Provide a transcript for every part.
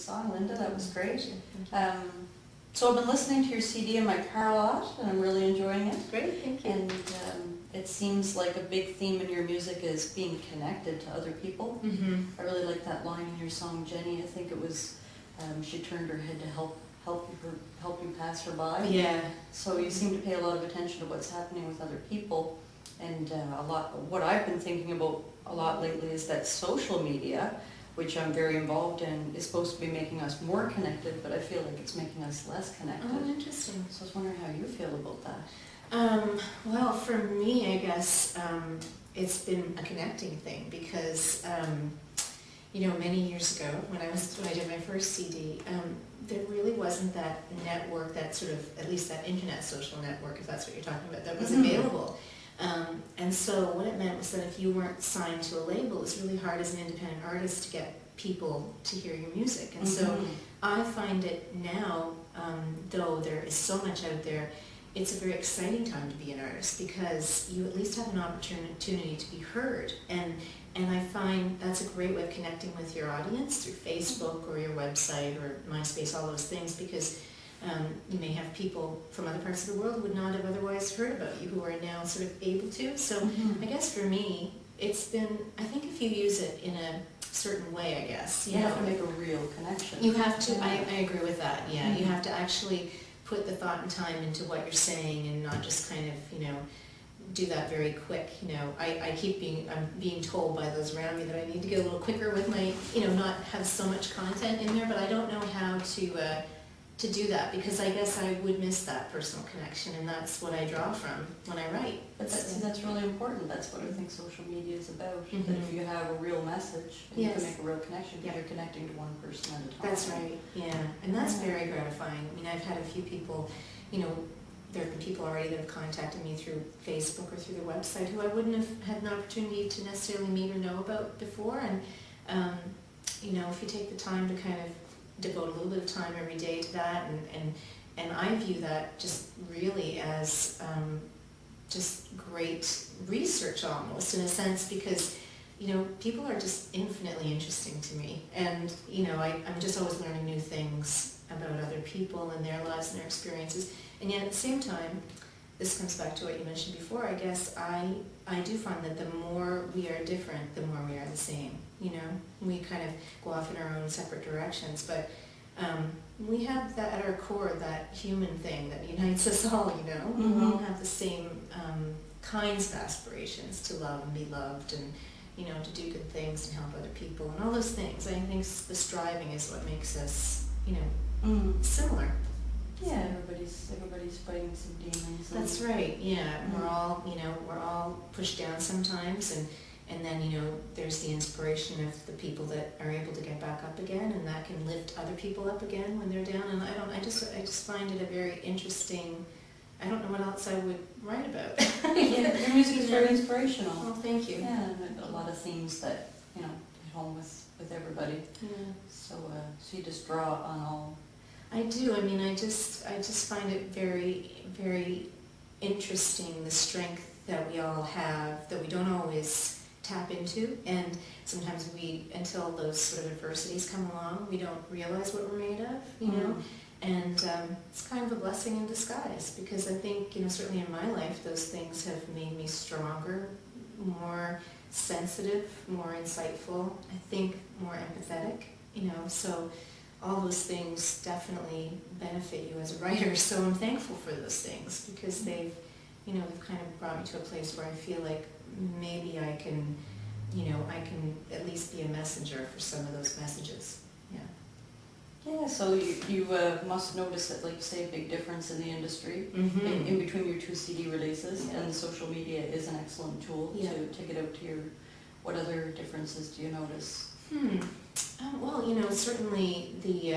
song, Linda. That was great. So I've been listening to your CD in my car a lot, and I'm really enjoying it. Great, thank you. And it seems like a big theme in your music is being connected to other people. Mm-hmm. I really like that line in your song, Jenny. I think it was, she turned her head to help you pass her by. Yeah. So you seem to pay a lot of attention to what's happening with other people. And what I've been thinking about a lot lately is that social media, which I'm very involved in, is supposed to be making us more connected, but I feel like it's making us less connected. Oh, interesting. So I was wondering how you feel about that. Well, for me, I guess it's been a connecting thing because, you know, many years ago when I did my first CD, there really wasn't that network, that sort of, at least that internet social network, if that's what you're talking about, that was available. And so what it meant was that if you weren't signed to a label, it was really hard as an independent artist to get people to hear your music. And so I find it now, though there is so much out there, it's a very exciting time to be an artist because you at least have an opportunity to be heard. And I find that's a great way of connecting with your audience through Facebook or your website or MySpace, all those things, because you may have people from other parts of the world who would not have otherwise heard about you who are now sort of able to. So I guess for me, it's been, I think if you use it in a certain way, I guess. You have to make a real connection. You have to, I agree with that, yeah. You have to actually put the thought and time into what you're saying and not just kind of, you know, do that very quick. You know, I'm being told by those around me that I need to get a little quicker with my, you know, not have so much content in there, but I don't know how to do that because I guess I would miss that personal connection, and that's what I draw from when I write. But that's really important. That's what I think social media is about. That if you have a real message and you can make a real connection, because you're connecting to one person at a time. That's right, yeah. And that's very gratifying. I mean, I've had a few people, you know, there have been people already that have contacted me through Facebook or through the website who I wouldn't have had an opportunity to necessarily meet or know about before. And, you know, if you take the time to kind of devote a little bit of time every day to that, and I view that just really as just great research almost, in a sense, because, you know, people are just infinitely interesting to me, and, you know, I'm just always learning new things about other people and their lives and their experiences, and yet at the same time, this comes back to what you mentioned before, I guess, I do find that the more we are different, the more we are the same. You know, we kind of go off in our own separate directions, but we have that at our core, that human thing that unites us all, you know. We all have the same kinds of aspirations to love and be loved and, you know, to do good things and help other people and all those things. I think the striving is what makes us, you know, similar. Yeah, everybody's fighting some demons. That's right, yeah. We're all, you know, we're all pushed down sometimes, and then, you know, there's the inspiration of the people that are able to get back up again, and that can lift other people up again when they're down. And I just find it a very interesting, I don't know what else I would write about. Yeah, your music is very inspirational. Oh, thank you. Yeah, and I've got a lot of themes that, you know, hit home with everybody. Yeah. So you just draw on all. I do. I mean, I just find it very, very interesting, the strength that we all have that we don't always tap into, and sometimes until those sort of adversities come along, we don't realize what we're made of, you know, and it's kind of a blessing in disguise, because I think, you know, certainly in my life, those things have made me stronger, more sensitive, more insightful, I think more empathetic, you know, so all those things definitely benefit you as a writer, so I'm thankful for those things, because they've kind of brought me to a place where I feel like maybe I can, you know, I can at least be a messenger for some of those messages. Yeah. Yeah, so you must notice that, like, say, a big difference in the industry in between your two CD releases, and social media is an excellent tool to get out to your. What other differences do you notice? Well, you know, certainly the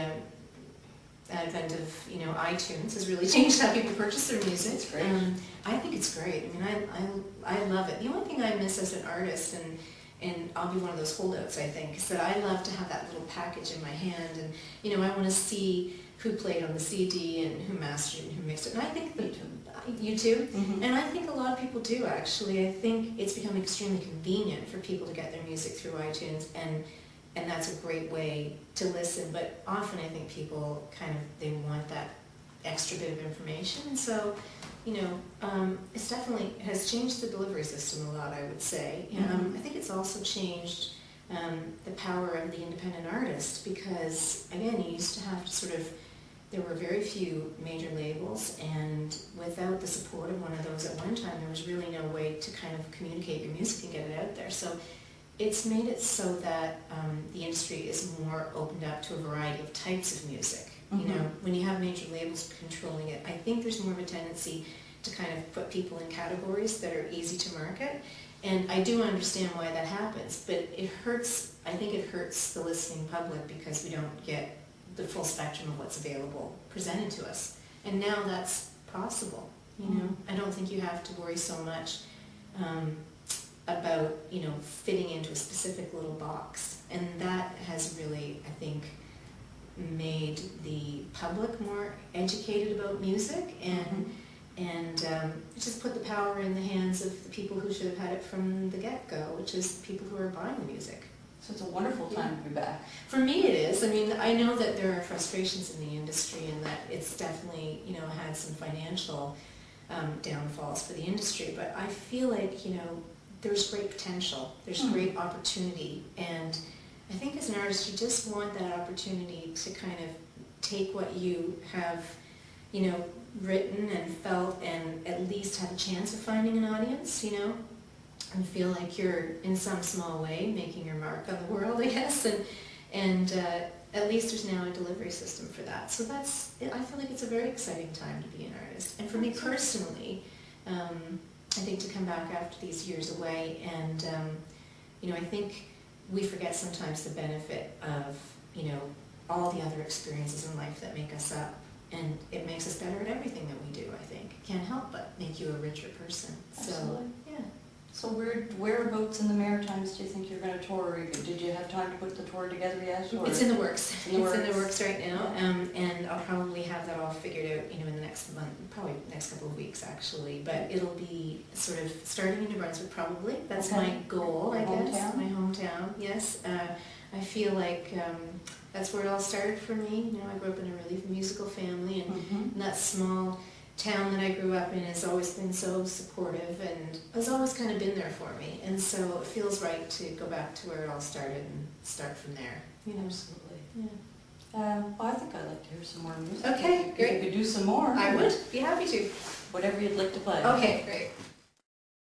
advent of, you know, iTunes has really changed how people purchase their music. It's great. I think it's great. I mean, I love it. The only thing I miss as an artist, and I'll be one of those holdouts, I think, is that I love to have that little package in my hand, and, you know, I want to see who played on the CD and who mastered it and who mixed it. And I think that you too? And I think a lot of people do, actually. I think it's become extremely convenient for people to get their music through iTunes, and and that's a great way to listen, but often I think people they want that extra bit of information, and so, it's definitely has changed the delivery system a lot, I would say. I think it's also changed the power of the independent artist, because again, you used to have to there were very few major labels, and without the support of one of those at one time, there was really no way to communicate your music and get it out there. So it's made it so that the industry is more opened up to a variety of types of music. When you have major labels controlling it, I think there's more of a tendency to put people in categories that are easy to market. And I do understand why that happens, but I think it hurts the listening public, because we don't get the full spectrum of what's available presented to us. And now that's possible, I don't think you have to worry so much about, fitting into a specific little box. And that has really, I think, made the public more educated about music, and just put the power in the hands of the people who should have had it from the get-go, which is the people who are buying the music. So it's a wonderful time to be back. For me it is. I mean, I know that there are frustrations in the industry, and that it's definitely, had some financial downfalls for the industry, but I feel like, there's great potential, there's great opportunity, and I think as an artist you just want that opportunity to take what you have, written and felt, and at least have a chance of finding an audience, and feel like you're in some small way making your mark on the world, I guess, and at least there's now a delivery system for that. So I feel like it's a very exciting time to be an artist. And for me personally, I think to come back after these years away, and I think we forget sometimes the benefit of, all the other experiences in life that make us up, and it makes us better at everything that we do, I think. It can't help but make you a richer person. Absolutely. So, yeah. So whereabouts in the Maritimes do you think you're going to tour? Or did you have time to put the tour together yet? Or? It's in the works. It's in the works right now, and I'll probably have that all figured out, in the next month, probably next couple of weeks actually. But it'll be starting in New Brunswick probably. That's my goal, I guess. My hometown, yes. I feel like that's where it all started for me. I grew up in a really musical family, and that small town that I grew up in has always been so supportive, and has always been there for me. And so it feels right to go back to where it all started and start from there. Absolutely. Yeah. Well, I think I'd like to hear some more music. Okay, great. If you could do some more. I would be happy to. Whatever you'd like to play. Okay, great.